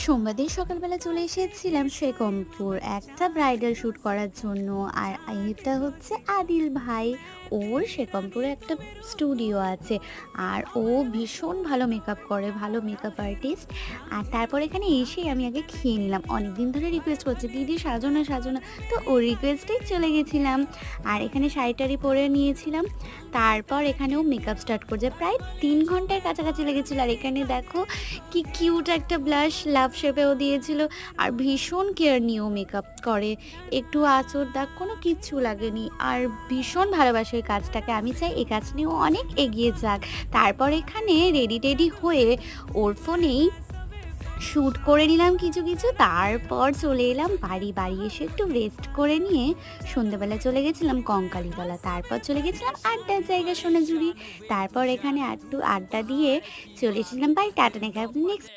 সোমবার দিন সকালবেলা চলে এসেছিলাম শেখমপুর একটা ব্রাইডাল শ্যুট করার জন্য। আর এটা হচ্ছে আদিল ভাই, ওর শেখমপুরে একটা স্টুডিও আছে। আর ও ভীষণ ভালো মেকআপ করে, ভালো মেকআপ আর্টিস্ট। আর তারপর এখানে এসেই আমি আগে খেয়ে নিলাম, অনেকদিন ধরে রিকোয়েস্ট করছে দিদি সাজো না সাজো না, তো ওর রিকোয়েস্টেই চলে গেছিলাম। আর এখানে শাড়ি টাড়ি পরে নিয়েছিলাম। তারপর এখানেও মেকআপ স্টার্ট করছে, প্রায় 3 ঘন্টার কাছাকাছি লেগেছিল। আর এখানে দেখো কি কিউট একটা ব্লাশ লাভ শেপেও দিয়েছিল। আর ভীষণ কেয়ার নিয়েও মেকআপ করে, একটু আঁচড় দাগ কোনো কিচ্ছু লাগেনি। আর ভীষণ ভালোবাসে এই কাজটাকে, আমি চাই এই কাজ নিয়েও অনেক এগিয়ে যাক। তারপর এখানে রেডি টেডি হয়ে ওর ফোনেই শ্যুট করে নিলাম কিছু কিছু। তারপর চলে এলাম বাড়ি, বাড়ি এসে একটু রেস্ট করে নিয়ে সন্ধ্যেবেলা চলে গেছিলাম কঙ্কালীতলা। তারপর চলে গেছিলাম আড্ডার জায়গা সোনাঝুরি। তারপর এখানে একটু আড্ডা দিয়ে চলে এসেছিলাম বাড়ি। Tata, next